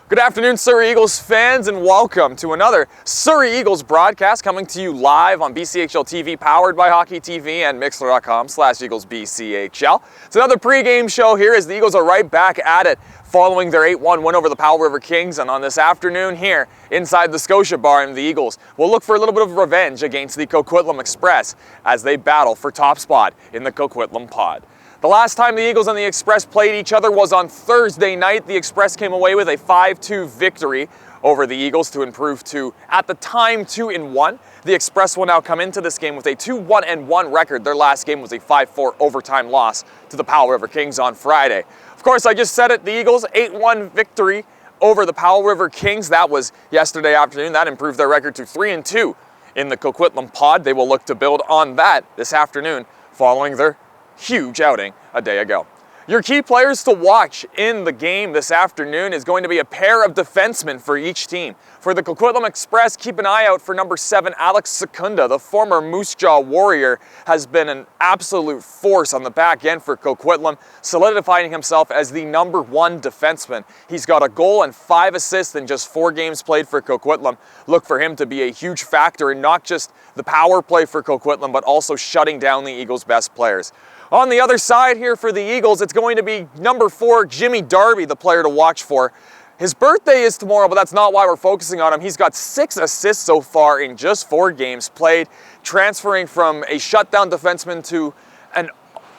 Good afternoon, Surrey Eagles fans, and welcome to another Surrey Eagles broadcast coming to you live on BCHL TV, powered by Hockey TV and Mixler.com/EaglesBCHL. It's another pregame show here as the Eagles are right back at it following their 8-1 win over the Powell River Kings, and on this afternoon here inside the Scotia Bar, the Eagles will look for a little bit of revenge against the Coquitlam Express as they battle for top spot in the Coquitlam Pod. The last time the Eagles and the Express played each other was on Thursday night. The Express came away with a 5-2 victory over the Eagles to improve to, at the time, 2-1. The Express will now come into this game with a 2-1-1 record. Their last game was a 5-4 overtime loss to the Powell River Kings on Friday. Of course, I just said it, the Eagles 8-1 victory over the Powell River Kings. That was yesterday afternoon. That improved their record to 3-2 in the Coquitlam Pod. They will look to build on that this afternoon following their huge outing a day ago. Your key players to watch in the game this afternoon is going to be a pair of defensemen for each team. For the Coquitlam Express, keep an eye out for number 7, Alex Secunda. The former Moose Jaw Warrior has been an absolute force on the back end for Coquitlam, solidifying himself as the number 1 defenseman. He's got a goal and 5 assists in just 4 games played for Coquitlam. Look for him to be a huge factor in not just the power play for Coquitlam, but also shutting down the Eagles' best players. On the other side here for the Eagles, it's going to be number 4, Jimmy Darby, the player to watch for. His birthday is tomorrow, but that's not why we're focusing on him. He's got 6 assists so far in just 4 games played, transferring from a shutdown defenseman to an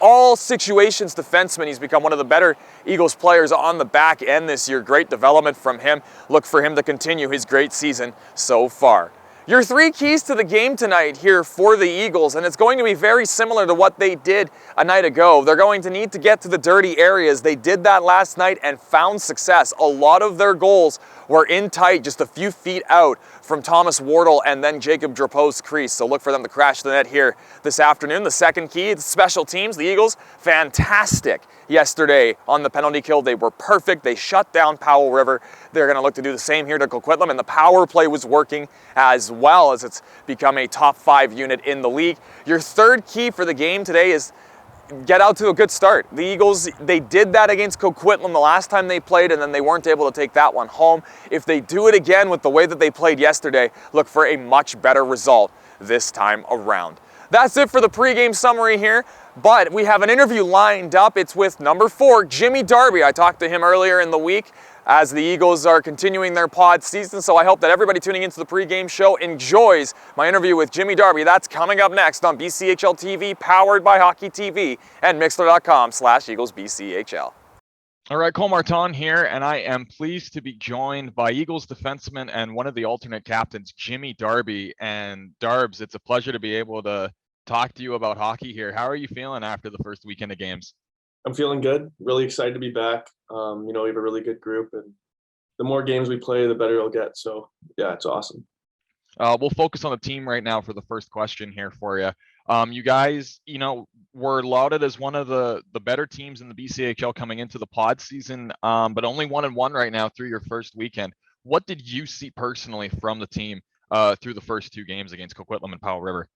all situations defenseman. He's become one of the better Eagles players on the back end this year. Great development from him. Look for him to continue his great season so far. Your 3 keys to the game tonight here for the Eagles, and it's going to be very similar to what they did a night ago. They're going to need to get to the dirty areas. They did that last night and found success. A lot of their goals were in tight, just a few feet out from Thomas Wardle and then Jacob Drapeau's crease. So look for them to crash the net here this afternoon. The second key, the special teams. The Eagles, fantastic yesterday on the penalty kill. They were perfect. They shut down Powell River. They're going to look to do the same here to Coquitlam, and the power play was working as well as it's become a top 5 unit in the league. Your third key for the game today is get out to a good start. The Eagles, they did that against Coquitlam the last time they played, and then they weren't able to take that one home. If they do it again with the way that they played yesterday, look for a much better result this time around. That's it for the pregame summary here, but we have an interview lined up. It's with number 4, Jimmy Darby. I talked to him earlier in the week as the Eagles are continuing their pod season, so I hope that everybody tuning into the pregame show enjoys my interview with Jimmy Darby. That's coming up next on BCHL TV, powered by Hockey TV and Mixler.com/EaglesBCHL. All right, Cole Marton here, and I am pleased to be joined by Eagles defenseman and one of the alternate captains, Jimmy Darby. And Darbs, it's a pleasure to be able to talk to you about hockey here. How are you feeling after the first weekend of games? I'm feeling good. Really excited to be back. We have a really good group, and the more games we play, the better it'll get. So, yeah, it's awesome. We'll focus on the team right now for the first question here for you. You guys, were lauded as one of the better teams in the BCHL coming into the pod season, but only 1-1 right now through your first weekend. What did you see personally from the team through the first 2 games against Coquitlam and Powell River?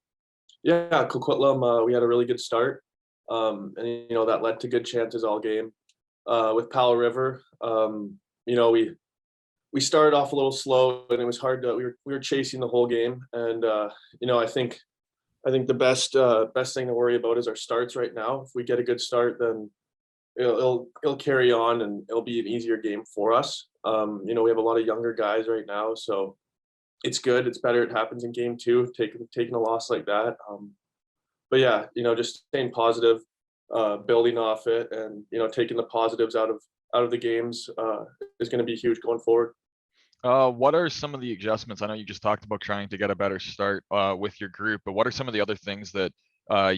Yeah, Coquitlam, we had a really good start, and that led to good chances all game. With Powell River, we started off a little slow, and it was hard to. We were chasing the whole game, and I think the best thing to worry about is our starts right now. If we get a good start, then it'll carry on, and it'll be an easier game for us. We have a lot of younger guys right now, so it's good. It's better it happens in game 2, taking a loss like that. But yeah, just staying positive, building off it, and taking the positives out of the games is going to be huge going forward. What are some of the adjustments? I know you just talked about trying to get a better start with your group, but what are some of the other things that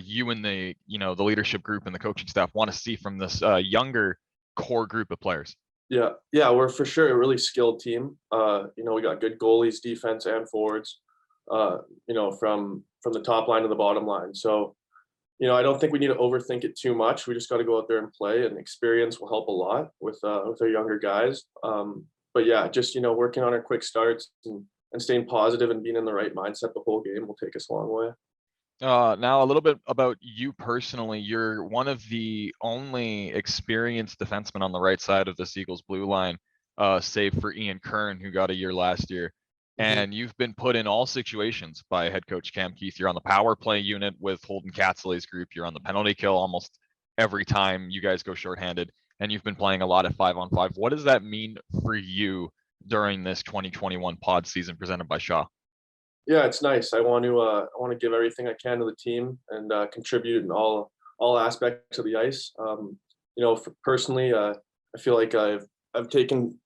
you and the leadership group and the coaching staff want to see from this younger core group of players? Yeah, we're for sure a really skilled team. We got good goalies, defense, and forwards. From the top line to the bottom line. So, I don't think we need to overthink it too much. We just got to go out there and play, and experience will help a lot with our younger guys. But yeah, just working on our quick starts and staying positive and being in the right mindset the whole game will take us a long way. Now a little bit about you personally. You're one of the only experienced defensemen on the right side of this Eagles blue line. save for Ian Kern, who got a year last year. And you've been put in all situations by head coach Cam Keith. You're on the power play unit with Holden Catsley's group. You're on the penalty kill almost every time you guys go shorthanded. And you've been playing a lot of 5-on-5. What does that mean for you during this 2021 pod season presented by Shaw? Yeah, it's nice. I want to give everything I can to the team and contribute in all aspects of the ice. Personally, I feel like I've taken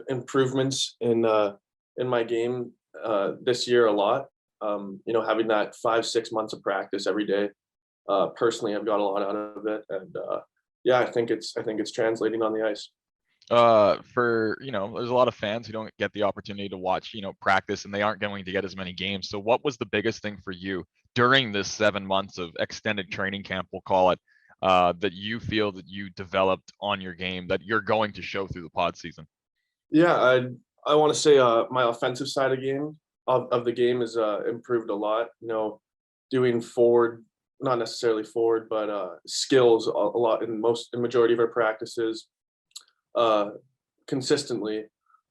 improvements in my game this year a lot. Having that 5-6 months of practice every day. Personally, I've got a lot out of it, and I think it's translating on the ice. There's a lot of fans who don't get the opportunity to watch, practice, and they aren't going to get as many games. So what was the biggest thing for you during this 7 months of extended training camp, we'll call it, that you feel that you developed on your game that you're going to show through the pod season? Yeah, I want to say my offensive side of the game is improved a lot. Doing forward, not necessarily forward, but skills a lot in majority of our practices. Consistently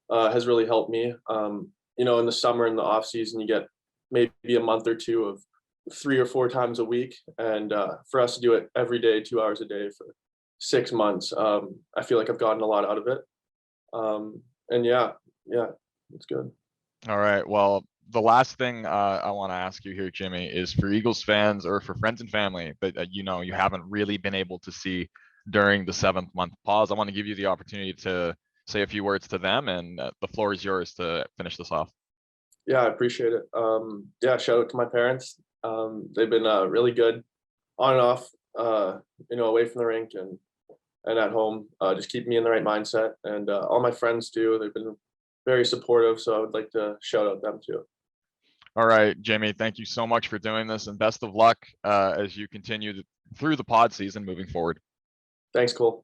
has really helped me. In the summer and the off season, you get maybe a month or two of 3 or 4 times a week, and for us to do it every day, 2 hours a day for 6 months, I feel like I've gotten a lot out of it. And yeah, it's good. All right. Well, the last thing I want to ask you here, Jimmy, is for Eagles fans or for friends and family that you haven't really been able to see during the 7th month pause. I want to give you the opportunity to say a few words to them, and the floor is yours to finish this off. Yeah, I appreciate it. Shout out to my parents. They've been really good on and off, away from the rink and at home, just keep me in the right mindset. And all my friends too, they've been very supportive. So I would like to shout out them too. All right, Jimmy, thank you so much for doing this, and best of luck as you continue through the pod season moving forward. Thanks, Cole.